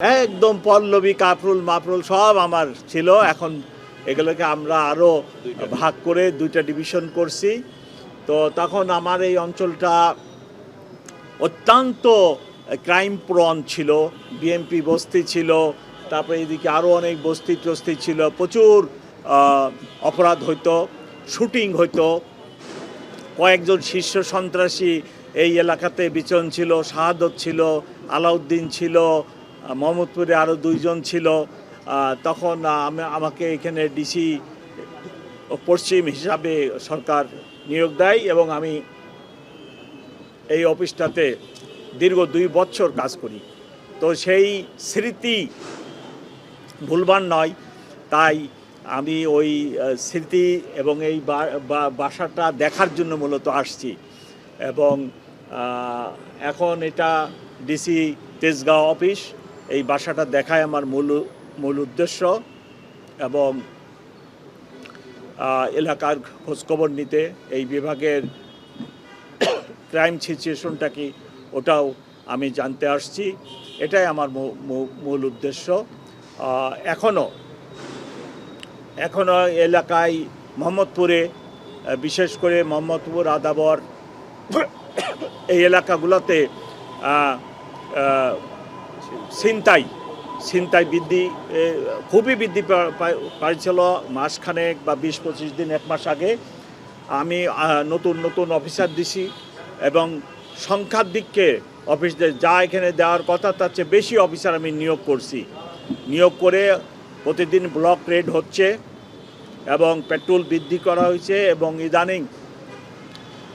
একদম পল্লবী কাফরুল মাফরুল সব আমার ছিল। এখন এগুলোকে আমরা আরও ভাগ করে দুইটা ডিভিশন করছি। তো তখন আমার এই অঞ্চলটা অত্যন্ত ক্রাইম প্রন ছিল, বিএমপি বস্তি ছিল, তারপরে এদিকে আরও অনেক বস্তি টস্তি ছিল, প্রচুর অপরাধ হইতো, শুটিং হইতো। কয়েকজন শীর্ষ সন্ত্রাসী এই এলাকাতে বিচরণ ছিল, শাহাদত ছিল, আলাউদ্দিন ছিল, মোহাম্মদপুরে আরও দুইজন ছিল। তখন আমাকে এখানে ডিসি পশ্চিম হিসাবে সরকার নিয়োগ দেয় এবং আমি এই অফিসটাতে দীর্ঘ 2 বছর কাজ করি। তো সেই স্মৃতি ভুলবার নয়, তাই আমি ওই স্মৃতি এবং এই বাসাটা দেখার জন্য মূলত আসছি। এবং এখন এটা ডিসি তেজগাঁও অফিস, এই বাসাটা দেখায় আমার মূল উদ্দেশ্য এবং এলাকার খোঁজখবর নিতে, এই বিভাগের ক্রাইম সিচুয়েশনটা কি ওটাও আমি জানতে আসছি। এটাই আমার মূল উদ্দেশ্য। এখনও এলাকায় মোহাম্মদপুরে, বিশেষ করে মোহাম্মদপুর, আদাবর এই এলাকাগুলোতে ছিনতাই খুবই বৃদ্ধি পাইছিল মাসখানেক বা 20-25 দিন, 1 মাস আগে। আমি নতুন অফিসার দিছি এবং সংখ্যার দিককে অফিসদের যা এখানে দেওয়ার কথা তার চেয়ে বেশি অফিসার আমি নিয়োগ করে প্রতিদিন ব্লক রেড হচ্ছে এবং পেট্রোল বৃদ্ধি করা হয়েছে এবং ইদানিং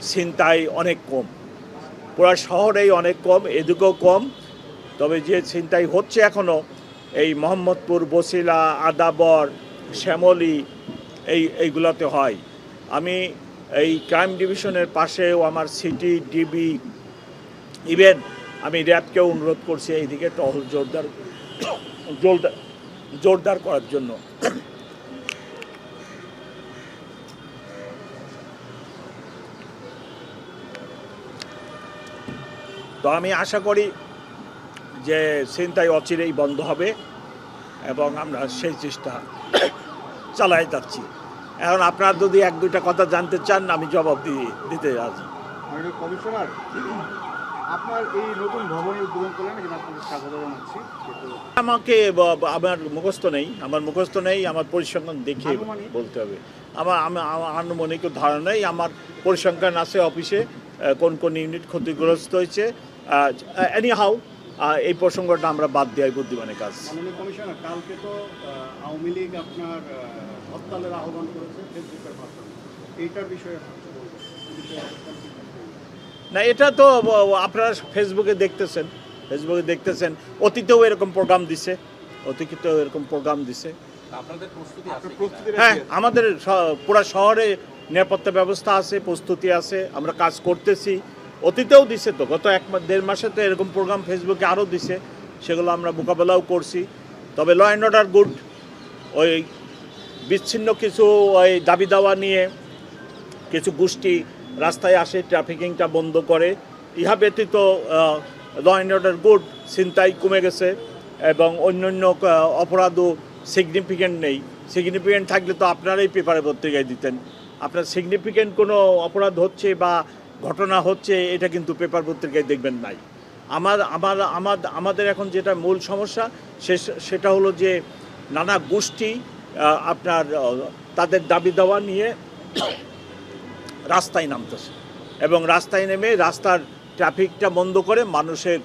ছিনতাই অনেক কম, পুরা শহরেই অনেক কম, এদিকেও কম। তবে যে ছিনতাই হচ্ছে এখনও এই মোহাম্মদপুর, বসিলা, আদাবর, শ্যামলী এইগুলোতে হয়। আমি এই ক্রাইম ডিভিশনের পাশেও আমার সিটি, ডিবি, ইভেন আমি র্যাবকেও অনুরোধ করছি এইদিকে টহল জোরদার করার জন্য। তো আমি আশা করি যে ছিনতাই অচিরেই বন্ধ হবে এবং আমরা সেই চেষ্টা চালাই যাচ্ছি। এখন আপনারা যদি 1-2টা কথা জানতে চান, আমি জবাব দিতে রাজি। কমিশনার, আপনার এই নতুন ভবনের উদ্বোধন করলেন, আপনাকে স্বাগত জানাচ্ছি। আমাকে আমার মুখস্থ নেই, আমার পরিসংখ্যান দেখে বলতে হবে। আমার আনুমানিক ধারণা নেই। আমার পরিসংখ্যান আছে অফিসে, কোন ইউনিট ক্ষতিগ্রস্ত হয়েছে। এনিহাউ এই প্রসঙ্গটা আমরা বাদ দেওয়াই বুদ্ধিমানের কাজ। কমিশনার, কালকে তো আওয়ামী লীগ আপনার হরতালের আহ্বান করেছে ফেসবুকের মাধ্যমে, এইটার বিষয়ে না, এটা তো আপনারা ফেসবুকে দেখতেছেন। অতীতেও এরকম প্রোগ্রাম দিছে। হ্যাঁ, আমাদের পুরো শহরে নিরাপত্তা ব্যবস্থা আছে, প্রস্তুতি আছে, আমরা কাজ করতেছি। অতীতেও দিছে, তো গত 1-1.5 মাসে তো এরকম প্রোগ্রাম ফেসবুকে আরও দিছে, সেগুলো আমরা মোকাবেলাও করছি। তবে ল অ্যান্ড অর্ডার গুড। ওই বিচ্ছিন্ন কিছু ওই দাবি দাওয়া নিয়ে কিছু গোষ্ঠী রাস্তায় আসে, ট্রাফিকিংটা বন্ধ করে। ইহা ব্যতীত ল অ্যান্ড অর্ডার গুড, ছিনতাই কমে গেছে এবং অন্যান্য অপরাধও সিগনিফিক্যান্ট নেই। সিগনিফিক্যান্ট থাকলে তো আপনারাই পেপারে পত্রিকায় দিতেন। আপনার সিগনিফিক্যান্ট কোনো অপরাধ হচ্ছে বা ঘটনা হচ্ছে, এটা কিন্তু পেপার পত্রিকায় দেখবেন নাই। আমাদের এখন যেটা মূল সমস্যা সেটা হলো যে নানা গোষ্ঠী আপনার তাদের দাবি দাওয়া নিয়ে রাস্তায় নামতেছে এবং রাস্তায় নেমে রাস্তার ট্রাফিকটা বন্ধ করে মানুষের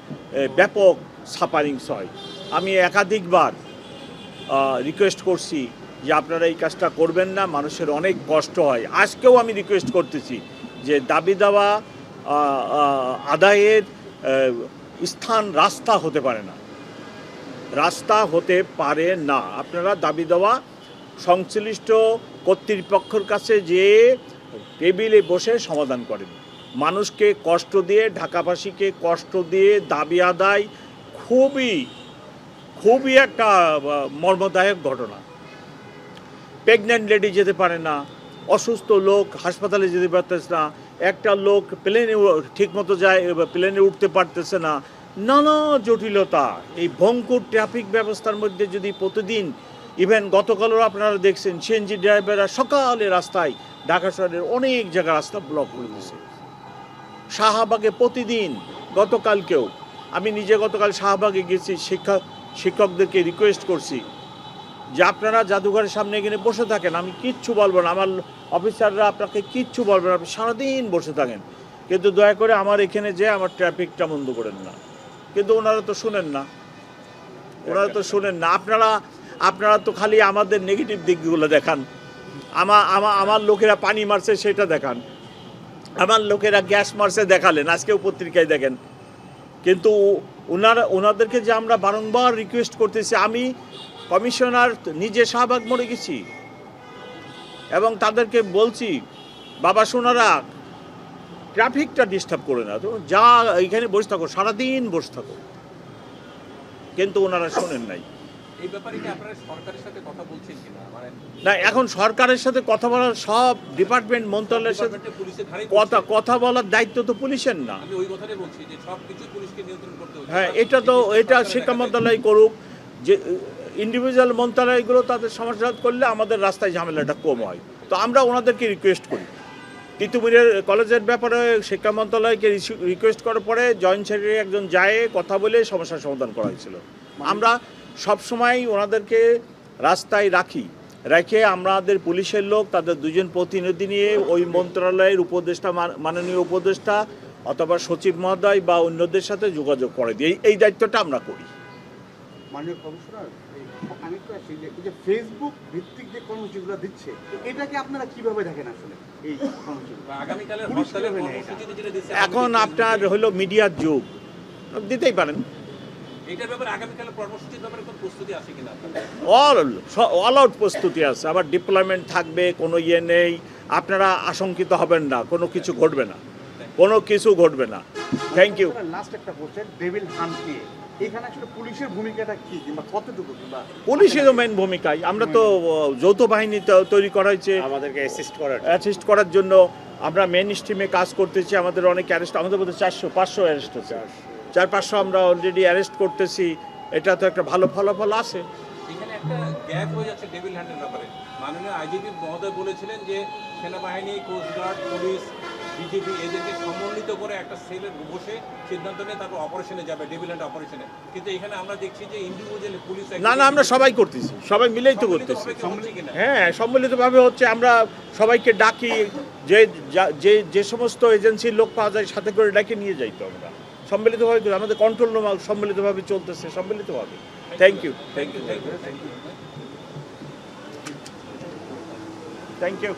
ব্যাপক সাফারিংস হয়। আমি একাধিকবার রিকোয়েস্ট করছি যে আপনারা এই কাজটা করবেন না, মানুষের অনেক কষ্ট হয়। আজকেও আমি রিকোয়েস্ট করতেছি যে দাবি দাওয়া আদায়ের স্থান রাস্তা হতে পারে না। আপনারা দাবি দেওয়া সংশ্লিষ্ট কর্তৃপক্ষের কাছে যে টেবিলে বসে সমাধান করেন। মানুষকে কষ্ট দিয়ে, ঢাকাবাসীকে কষ্ট দিয়ে দাবি আদায় খুবই একটা মর্মদায়ক ঘটনা। প্রেগন্যান্ট লেডি যেতে পারে না, অসুস্থ লোক হাসপাতালে যেতে পারতেছে না, একটা লোক প্লেনে ঠিকমতো প্লেনে উঠতে পারতেছে না, নানা জটিলতা। এই ভঙ্গুর ট্রাফিক ব্যবস্থার মধ্যে যদি প্রতিদিন, ইভেন গতকালও আপনারা দেখছেন সিএনজি ড্রাইভাররা সকালে রাস্তায় ঢাকা শহরের অনেক জায়গা রাস্তা ব্লক করে দিয়েছে। শাহবাগে প্রতিদিন, গতকালকেও আমি নিজে গতকাল শাহবাগে গেছি, শিক্ষকদেরকে রিকোয়েস্ট করছি যে আপনারা জাদুঘরের সামনে এখানে বসে থাকেন, আমি কিচ্ছু বলবো না, আমার অফিসাররা আপনাকে কিচ্ছু বলবেন, আপনি সারাদিন বসে থাকেন, কিন্তু দয়া করে আমার এখানে যে আমার ট্রাফিকটা বন্ধ করেন না। কিন্তু ওনারা তো শুনেন না, আপনারা তো খালি আমাদের নেগেটিভ দিকগুলো দেখান। আমার লোকেরা পানি মারছে সেটা দেখান, আমার লোকেরা গ্যাস মারছে দেখালেন, আজকেও পত্রিকায় দেখেন। কিন্তু ওনাদেরকে যে আমরা বারংবার রিকোয়েস্ট করতেছি, আমি কমিশনার নিজে শাহবাগ মরে গেছি এবং তাদেরকে বলছি, বাবা সোনারা ট্রাফিকটা ডিস্টার্ব করে না, তো যা এইখানে বসে থাকো, সারাদিন বসে থাকো, কিন্তু ওনারা শোনেন নাই। এই ব্যাপারে কি আপনারা সরকারের সাথে কথা বলছেন কিনা? মানে না, এখন সরকারের সাথে কথা বলার সব ডিপার্টমেন্ট মন্ত্রণালয়ের সাথে পুলিশের ধারে কথা বলার দায়িত্ব তো পুলিশের না। আমি ওই কথাটাই বলছি যে সবকিছু পুলিশকে নিয়ন্ত্রণ করতে হবে। হ্যাঁ, এটা শিক্ষা মন্ত্রণালয় করুক, যে ইন্ডিভিজুয়াল মন্ত্রণালয়গুলো তাদের সমাধান করলে আমাদের রাস্তায় ঝামেলাটা কম হয়। তো আমরা ওনাদেরকে রিকোয়েস্ট করি। তিতুমিরের কলেজের ব্যাপারে শিক্ষা মন্ত্রণালয়কে রিকোয়েস্ট করার পরে জয়েন্ট সেক্রেটারি একজন যায়, কথা বলে সমস্যার সমাধান করা হয়েছিল। আমরা সবসময় ওনাদেরকে রাস্তায় রেখে আমাদের পুলিশের লোক, তাদের দুজন প্রতিনিধি নিয়ে ওই মন্ত্রণালয়ের উপদেষ্টা, মাননীয় উপদেষ্টা অথবা সচিব মহোদয় বা অন্যদের সাথে যোগাযোগ করে দিই। এই দায়িত্বটা আমরা করি। মাননীয় কমিশনার, আমি তো আসি যে এই যে ফেসবুক ভিত্তিক যে কর্মসূচিগুলো দিচ্ছে, এটাকে আপনারা কিভাবে দেখেন আসলে এই কর্মসূচি? আগামীকালের হরতালের কর্মসূচিতে যেটা দিচ্ছে, এখন আপনার হলো মিডিয়ার যুগ, দিতেই পারেন। এটার ব্যাপারে আগামীকালের কর্মসূচির ব্যাপারে কোনো প্রস্তুতি আছে কিনা আপনাদের? অল আউট প্রস্তুতি আছে, আবার ডিপ্লয়মেন্ট থাকবে, কোনো ইয়ে নেই, আপনারা আশঙ্কিত হবেন না, কোনো কিছু ঘটবে না। Thank you. লাস্ট একটা কোশ্চেন, ডেভিল হান্ট নিয়ে এখানে আসলে পুলিশের ভূমিকাটা কি, কিংবা কতটুকু, কিংবা পুলিশেরও মেন ভূমিকায়, আমরা তো যৌথ বাহিনী তৈরি করা হয়েছে আমাদেরকে অ্যাসিস্ট করার জন্য। আমরা মেন স্ট্রিমে কাজ করতেছি, আমাদের অনেক অ্যারেস্ট, আমাদের মধ্যে 400-500 অ্যারেস্ট হচ্ছে, 400-500 আমরা অলরেডি অ্যারেস্ট করতেছি। এটা তো একটা ভালো ফলাফল আছে। এখানে একটা গ্যাপ হয়ে যাচ্ছে ডেভিল হ্যান্ডের ব্যাপারে। মাননীয় আইজিপি মহোদয় বলেছিলেন যে সেনাবাহিনী, কোস্টগার্ড, পুলিশ, বিজেপি এদেরকে সমন্বিত করে একটা সেলের বসে সিদ্ধান্ত নিয়ে তারপর অপারেশনে যাবে, ডেভিল হ্যান্ড অপারেশনে। কিন্তু এখানে আমরা দেখছি যে ইন্ডিভিজুয়াল পুলিশ না, আমরা সবাই করতেছি, সবাই মিলেই তো করতেছি। হ্যাঁ, সম্মিলিতভাবে হচ্ছে। আমরা সবাইকে ডাকি, যে সমস্ত এজেন্সির লোক পাওয়া যায় সাথে করে ডাকে নিয়ে যাই। তো আমরা সম্মিলিতভাবে, আমাদের কন্ট্রোল রুম সম্মিলিতভাবে চলতেছে, সম্মিলিতভাবে। Thank you. Thank you.